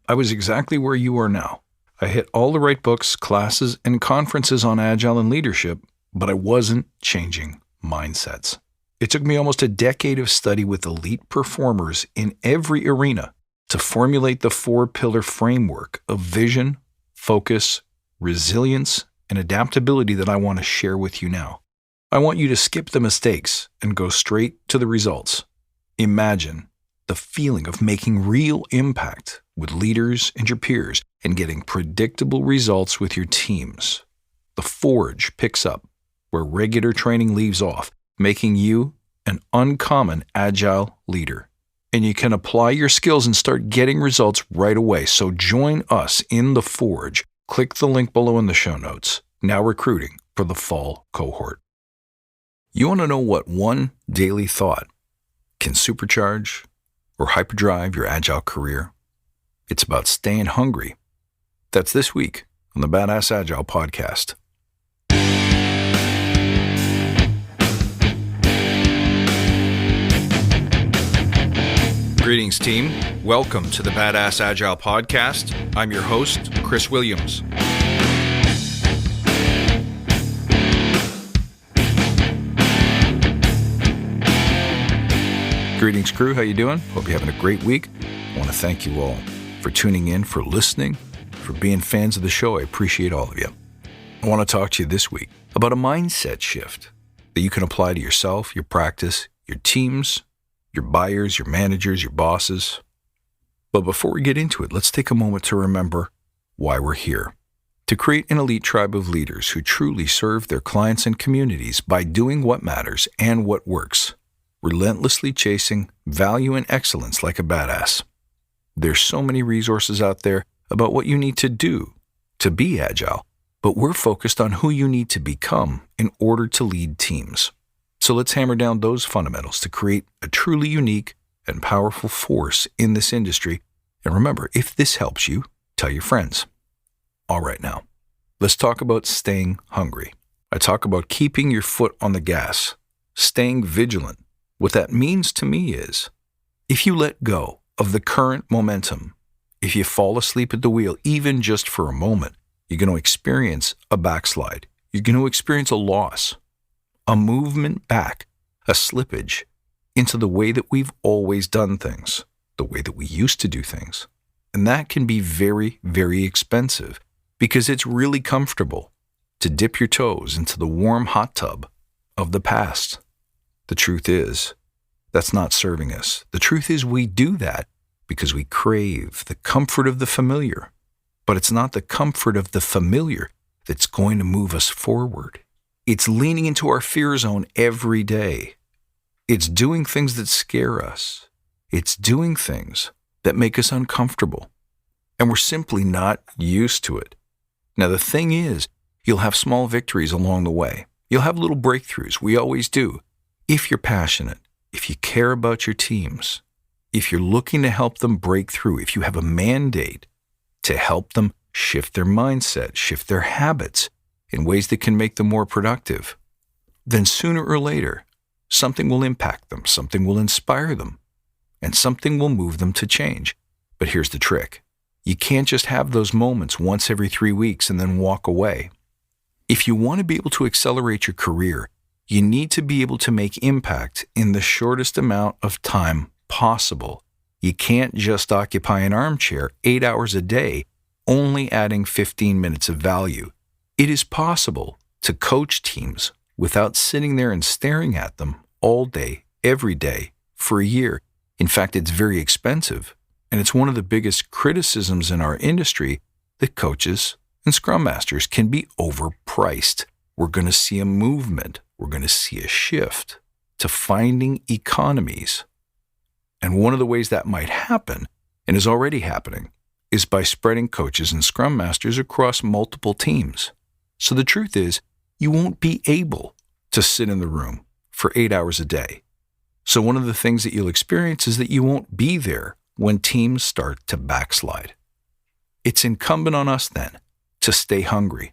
I was exactly where you are now. I hit all the right books, classes, and conferences on Agile and leadership, but I wasn't changing mindsets. It took me almost a decade of study with elite performers in every arena to formulate the 4-pillar framework of vision, focus, resilience, and adaptability that I want to share with you now. I want you to skip the mistakes and go straight to the results. Imagine the feeling of making real impact with leaders and your peers and getting predictable results with your teams. The Forge picks up where regular training leaves off, making you an uncommon Agile leader. And you can apply your skills and start getting results right away. So join us in the Forge. Click the link below in the show notes. Now recruiting for the fall cohort. You want to know what one daily thought can supercharge or hyperdrive your Agile career? It's about staying hungry. That's this week on the Badass Agile podcast. Greetings, team. Welcome to the Badass Agile podcast. I'm your host, Chris Williams. Greetings, crew. How you doing? Hope you're having a great week. I want to thank you all for tuning in, for listening, for being fans of the show. I appreciate all of you. I want to talk to you this week about a mindset shift that you can apply to yourself, your practice, your teams, your buyers, your managers, your bosses. But before we get into it, let's take a moment to remember why we're here. To create an elite tribe of leaders who truly serve their clients and communities by doing what matters and what works. Relentlessly chasing value and excellence like a badass. There's so many resources out there about what you need to do to be agile, but we're focused on who you need to become in order to lead teams. So let's hammer down those fundamentals to create a truly unique and powerful force in this industry. And remember, if this helps you, tell your friends. All right, now, let's talk about staying hungry. I talk about keeping your foot on the gas, staying vigilant. What that means to me is, if you let go of the current momentum, if you fall asleep at the wheel, even just for a moment, you're going to experience a backslide. You're going to experience a loss, a movement back, a slippage into the way that we've always done things, the way that we used to do things. And that can be very, very expensive because it's really comfortable to dip your toes into the warm hot tub of the past. The truth is, that's not serving us. The truth is we do that because we crave the comfort of the familiar. But it's not the comfort of the familiar that's going to move us forward. It's leaning into our fear zone every day. It's doing things that scare us. It's doing things that make us uncomfortable. And we're simply not used to it. Now, the thing is, you'll have small victories along the way. You'll have little breakthroughs. We always do. If you're passionate, if you care about your teams, if you're looking to help them break through, if you have a mandate to help them shift their mindset, shift their habits in ways that can make them more productive, then sooner or later, something will impact them, something will inspire them, and something will move them to change. But here's the trick. You can't just have those moments once every 3 weeks and then walk away. If you want to be able to accelerate your career, you need to be able to make impact in the shortest amount of time possible. You can't just occupy an armchair 8 hours a day, only adding 15 minutes of value. It is possible to coach teams without sitting there and staring at them all day, every day, for a year. In fact, it's very expensive, and it's one of the biggest criticisms in our industry that coaches and scrum masters can be overpriced. We're going to see a movement. We're going to see a shift to finding economies. And one of the ways that might happen, and is already happening, is by spreading coaches and scrum masters across multiple teams. So the truth is, you won't be able to sit in the room for 8 hours a day. So one of the things that you'll experience is that you won't be there when teams start to backslide. It's incumbent on us then to stay hungry,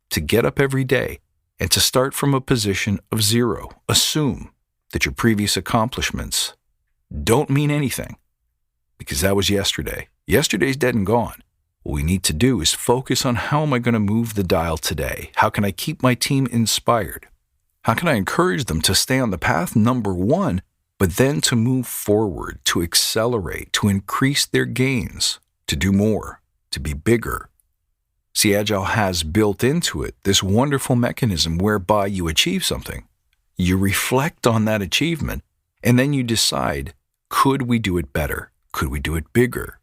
to get up every day, and to start from a position of zero. Assume that your previous accomplishments don't mean anything because that was yesterday. Yesterday's dead and gone. What we need to do is focus on how am I going to move the dial today? How can I keep my team inspired? How can I encourage them to stay on the path, number one, but then to move forward, to accelerate, to increase their gains, to do more, to be bigger? See, Agile has built into it this wonderful mechanism whereby you achieve something, you reflect on that achievement, and then you decide, could we do it better? Could we do it bigger?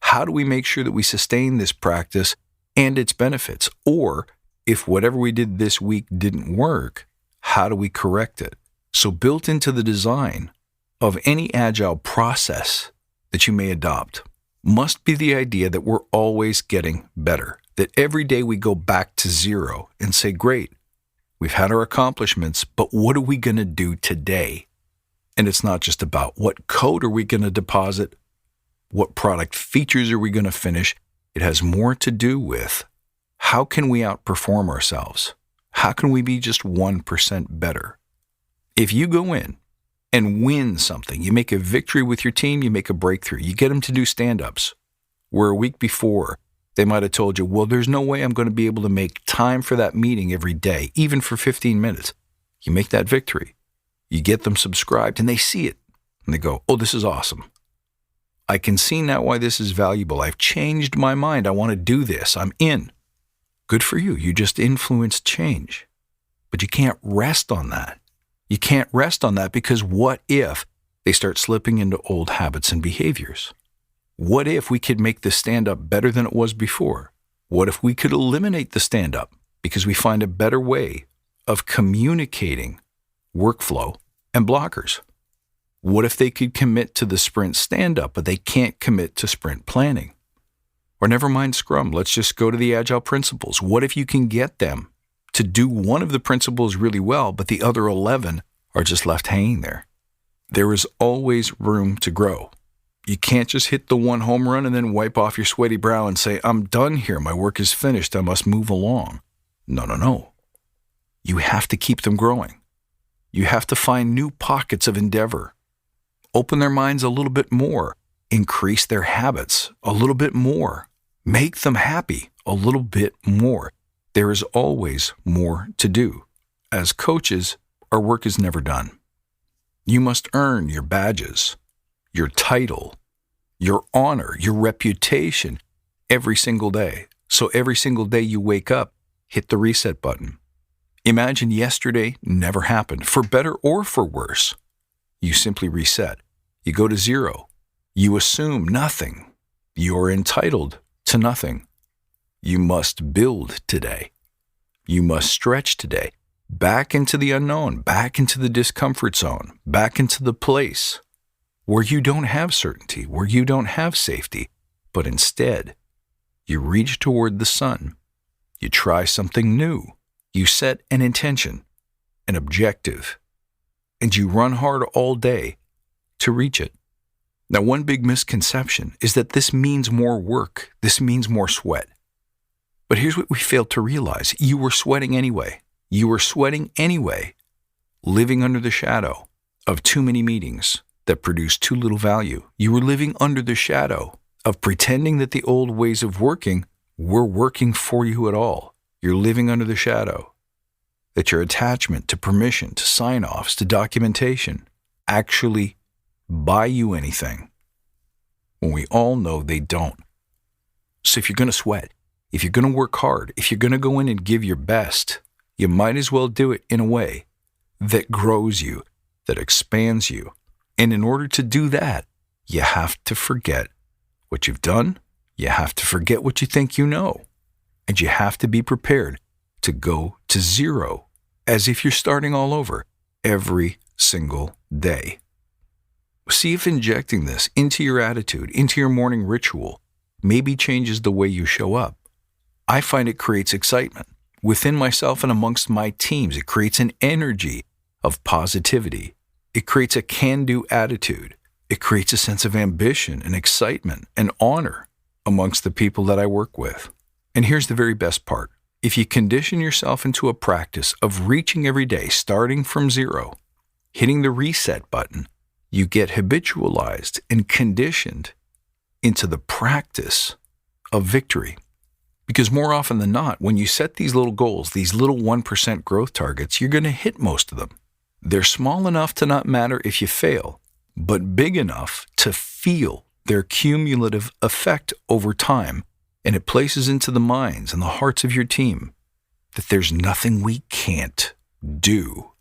How do we make sure that we sustain this practice and its benefits? Or if whatever we did this week didn't work, how do we correct it? So built into the design of any Agile process that you may adopt must be the idea that we're always getting better, that every day we go back to zero and say, great, we've had our accomplishments, but what are we going to do today? And it's not just about what code are we going to deposit, what product features are we going to finish. It has more to do with how can we outperform ourselves? How can we be just 1% better? If you go in and win something, you make a victory with your team, you make a breakthrough, you get them to do stand-ups, where a week before they might have told you, well, there's no way I'm going to be able to make time for that meeting every day, even for 15 minutes. You make that victory. You get them subscribed and they see it and they go, oh, this is awesome. I can see now why this is valuable. I've changed my mind. I want to do this. I'm in. Good for you. You just influenced change. But you can't rest on that. You can't rest on that because what if they start slipping into old habits and behaviors? What if we could make the stand-up better than it was before? What if we could eliminate the stand-up because we find a better way of communicating workflow and blockers? What if they could commit to the sprint stand-up, but they can't commit to sprint planning? Or never mind Scrum, let's just go to the Agile principles. What if you can get them to do one of the principles really well, but the other 11 are just left hanging there? There is always room to grow. You can't just hit the one home run and then wipe off your sweaty brow and say, I'm done here, my work is finished, I must move along. No. You have to keep them growing. You have to find new pockets of endeavor. Open their minds a little bit more. Increase their habits a little bit more. Make them happy a little bit more. There is always more to do. As coaches, our work is never done. You must earn your badges, your title, your honor, your reputation every single day. So every single day you wake up, hit the reset button. Imagine yesterday never happened, for better or for worse. You simply reset. You go to zero. You assume nothing. You're entitled to nothing. You must build today. You must stretch today. Back into the unknown, back into the discomfort zone, back into the place where you don't have certainty, where you don't have safety, but instead, you reach toward the sun. You try something new. You set an intention, an objective, and you run hard all day to reach it. Now, one big misconception is that this means more work. This means more sweat. But here's what we failed to realize. You were sweating anyway. You were sweating anyway, living under the shadow of too many meetings that produce too little value. You were living under the shadow of pretending that the old ways of working were working for you at all. You're living under the shadow that your attachment to permission, to sign-offs, to documentation actually buy you anything, when we all know they don't. So if you're going to sweat, if you're going to work hard, if you're going to go in and give your best, you might as well do it in a way that grows you, that expands you. And in order to do that, you have to forget what you've done. You have to forget what you think you know. And you have to be prepared to go to zero, as if you're starting all over every single day. See if injecting this into your attitude, into your morning ritual, maybe changes the way you show up. I find it creates excitement within myself and amongst my teams. It creates an energy of positivity. It creates a can-do attitude. It creates a sense of ambition and excitement and honor amongst the people that I work with. And here's the very best part. If you condition yourself into a practice of reaching every day, starting from zero, hitting the reset button, you get habitualized and conditioned into the practice of victory. Because more often than not, when you set these little goals, these little 1% growth targets, you're going to hit most of them. They're small enough to not matter if you fail, but big enough to feel their cumulative effect over time. And it places into the minds and the hearts of your team that there's nothing we can't do.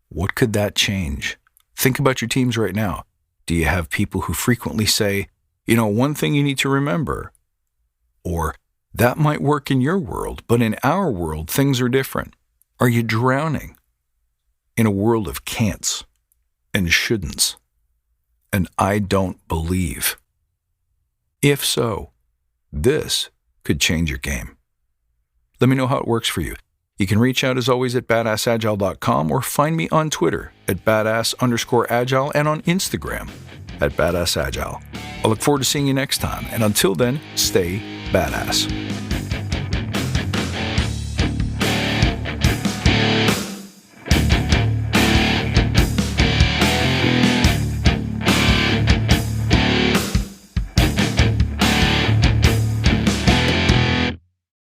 What could that change? Think about your teams right now. Do you have people who frequently say, one thing you need to remember, or that might work in your world, but in our world, things are different? Are you drowning in a world of can'ts and shouldn'ts and I don't believe? If so, this could change your game. Let me know how it works for you. You can reach out as always at badassagile.com or find me on Twitter at badass_agile and on Instagram at badassagile. I look forward to seeing you next time, and until then, stay badass.